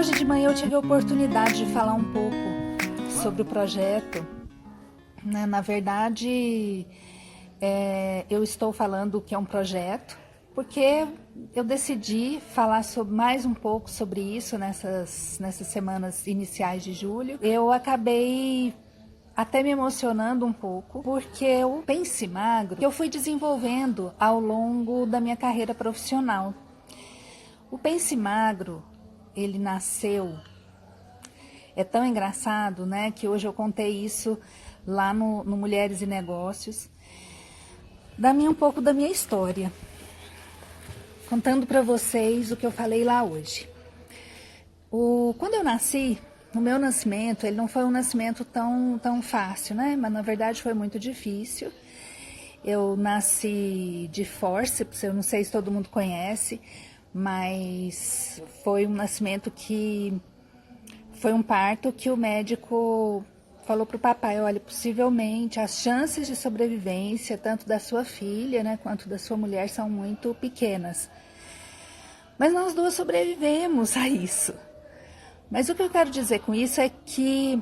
Hoje de manhã eu tive a oportunidade de falar um pouco sobre o projeto, né? Na verdade, eu estou falando que é um projeto, porque eu decidi falar mais um pouco sobre isso nessas semanas iniciais de julho. Eu acabei até me emocionando um pouco, porque o Pense Magro que eu fui desenvolvendo ao longo da minha carreira profissional. O Pense Magro, ele nasceu, é tão engraçado, né, que hoje eu contei isso lá no Mulheres e Negócios, um pouco da minha história, contando para vocês o que eu falei lá hoje. Quando eu nasci, o meu nascimento, ele não foi um nascimento tão fácil, né, mas na verdade foi muito difícil. Eu nasci de fórceps, eu não sei se todo mundo conhece, mas foi um nascimento foi um parto que o médico falou para o papai: olha, possivelmente as chances de sobrevivência, tanto da sua filha, né, quanto da sua mulher, são muito pequenas. Mas nós duas sobrevivemos a isso. Mas o que eu quero dizer com isso é que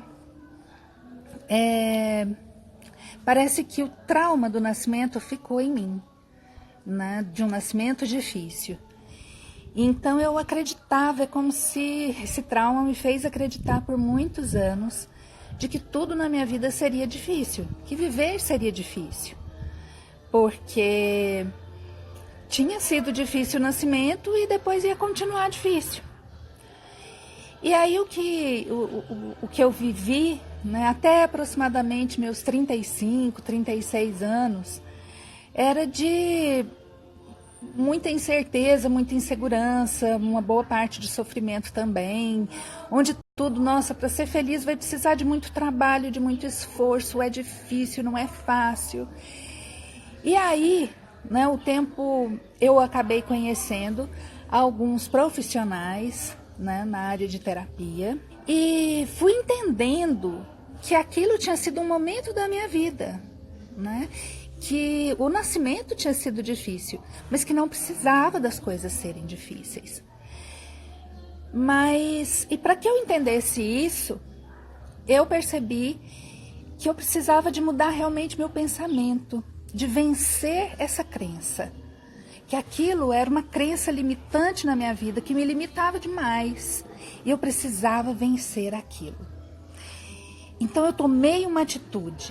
parece que o trauma do nascimento ficou em mim, né, de um nascimento difícil. Então eu acreditava, é como se esse trauma me fez acreditar por muitos anos de que tudo na minha vida seria difícil, que viver seria difícil, porque tinha sido difícil o nascimento e depois ia continuar difícil. E aí o que eu vivi, né, até aproximadamente meus 35, 36 anos, era de muita incerteza, muita insegurança, uma boa parte de sofrimento também, onde tudo, nossa, para ser feliz vai precisar de muito trabalho, de muito esforço, é difícil, não é fácil. E aí, né, eu acabei conhecendo alguns profissionais, né, na área de terapia, e fui entendendo que aquilo tinha sido um momento da minha vida, né? Que o nascimento tinha sido difícil, mas que não precisava das coisas serem difíceis. E para que eu entendesse isso, eu percebi que eu precisava de mudar realmente meu pensamento, de vencer essa crença, que aquilo era uma crença limitante na minha vida, que me limitava demais, e eu precisava vencer aquilo. Então eu tomei uma atitude,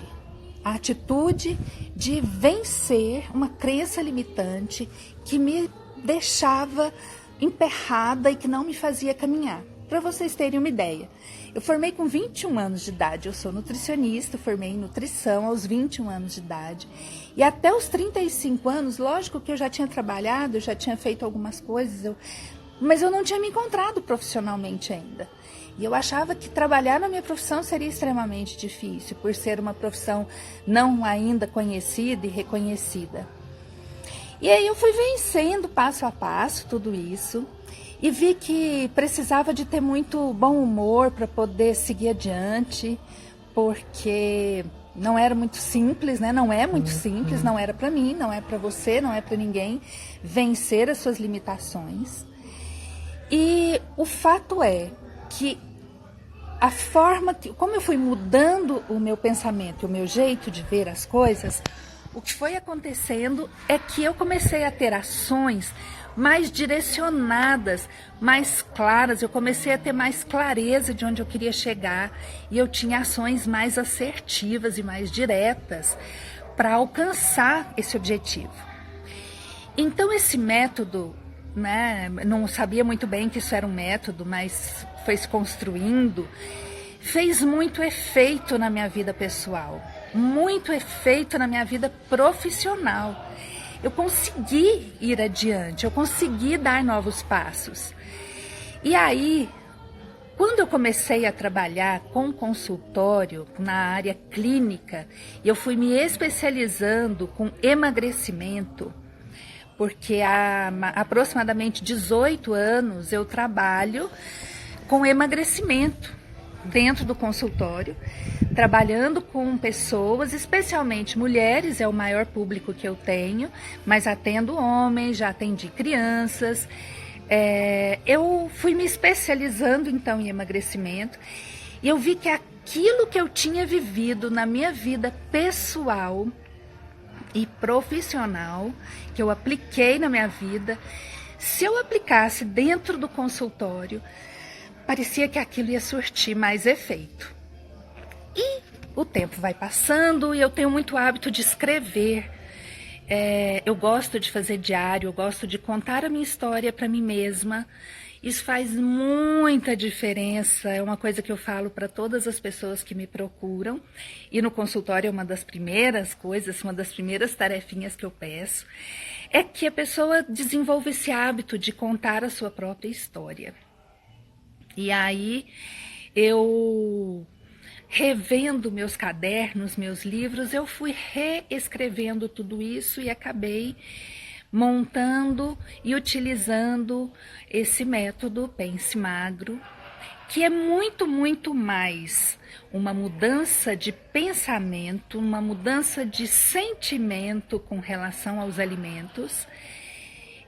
a atitude de vencer uma crença limitante que me deixava emperrada e que não me fazia caminhar. Para vocês terem uma ideia, eu formei com 21 anos de idade, eu sou nutricionista, formei em nutrição aos 21 anos de idade. E até os 35 anos, lógico que eu já tinha trabalhado, eu já tinha feito algumas coisas, mas eu não tinha me encontrado profissionalmente ainda. E eu achava que trabalhar na minha profissão seria extremamente difícil, por ser uma profissão não ainda conhecida e reconhecida. E aí eu fui vencendo passo a passo tudo isso e vi que precisava de ter muito bom humor para poder seguir adiante, porque não era muito simples, né? Não é muito simples, não era para mim, não é para você, não é para ninguém vencer as suas limitações. E o fato é que a forma como eu fui mudando o meu pensamento, o meu jeito de ver as coisas, o que foi acontecendo é que eu comecei a ter ações mais direcionadas, mais claras, eu comecei a ter mais clareza de onde eu queria chegar e eu tinha ações mais assertivas e mais diretas para alcançar esse objetivo. Então esse método, né, não sabia muito bem que isso era um método, mas foi se construindo, fez muito efeito na minha vida pessoal, muito efeito na minha vida profissional. Eu consegui ir adiante, eu consegui dar novos passos. E aí, quando eu comecei a trabalhar com consultório na área clínica, eu fui me especializando com emagrecimento, porque há aproximadamente 18 anos eu trabalho com emagrecimento dentro do consultório, trabalhando com pessoas, especialmente mulheres, é o maior público que eu tenho, mas atendo homens, já atendi crianças, Eu fui me especializando então em emagrecimento e eu vi que aquilo que eu tinha vivido na minha vida pessoal e profissional, que eu apliquei na minha vida, se eu aplicasse dentro do consultório, parecia que aquilo ia surtir mais efeito. E o tempo vai passando e eu tenho muito hábito de escrever. Eu gosto de fazer diário, eu gosto de contar a minha história para mim mesma. Isso faz muita diferença, é uma coisa que eu falo para todas as pessoas que me procuram. E no consultório é uma das primeiras coisas, uma das primeiras tarefinhas que eu peço, é que a pessoa desenvolva esse hábito de contar a sua própria história. E aí eu, revendo meus cadernos, meus livros, eu fui reescrevendo tudo isso e acabei montando e utilizando esse método Pense Magro, que é muito, muito mais uma mudança de pensamento, uma mudança de sentimento com relação aos alimentos,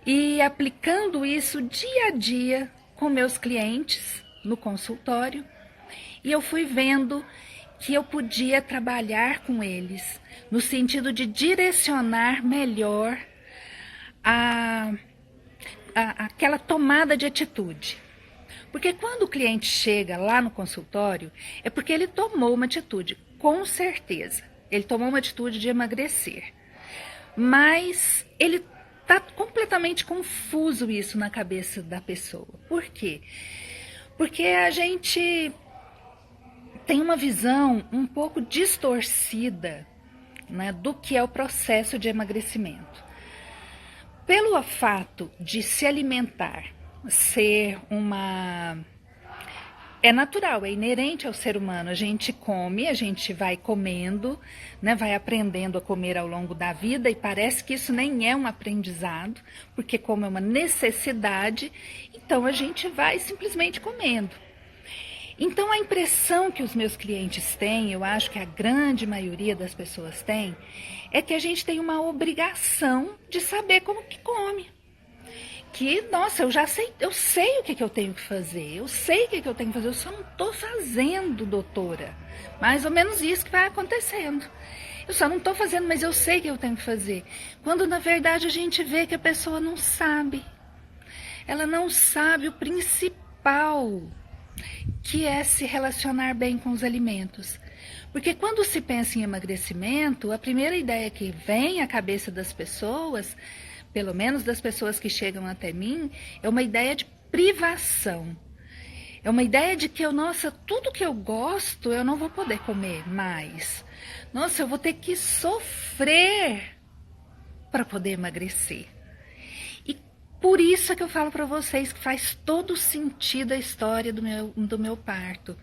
e aplicando isso dia a dia com meus clientes no consultório, e eu fui vendo que eu podia trabalhar com eles no sentido de direcionar melhor aquela tomada de atitude. Porque quando o cliente chega lá no consultório, é porque ele tomou uma atitude, com certeza. Ele tomou uma atitude de emagrecer. Mas ele está completamente confuso isso na cabeça da pessoa. Por quê? Porque a gente tem uma visão um pouco distorcida, né, do que é o processo de emagrecimento. Pelo fato de se alimentar ser é natural, é inerente ao ser humano. A gente come, a gente vai comendo, né, vai aprendendo a comer ao longo da vida, e parece que isso nem é um aprendizado, porque como é uma necessidade, então a gente vai simplesmente comendo. Então a impressão que os meus clientes têm, eu acho que a grande maioria das pessoas tem, é que a gente tem uma obrigação de saber como que come. Que, nossa, eu sei o que eu tenho que fazer, eu sei o que eu tenho que fazer, eu só não estou fazendo, doutora. Mais ou menos isso que vai acontecendo. Eu só não estou fazendo, mas eu sei o que eu tenho que fazer. Quando na verdade a gente vê que a pessoa não sabe. Ela não sabe o principal, que é se relacionar bem com os alimentos. Porque quando se pensa em emagrecimento, a primeira ideia que vem à cabeça das pessoas, pelo menos das pessoas que chegam até mim, é uma ideia de privação. É uma ideia de que, nossa, tudo que eu gosto eu não vou poder comer mais. Nossa, eu vou ter que sofrer para poder emagrecer. Por isso é que eu falo para vocês que faz todo sentido a história do meu parto.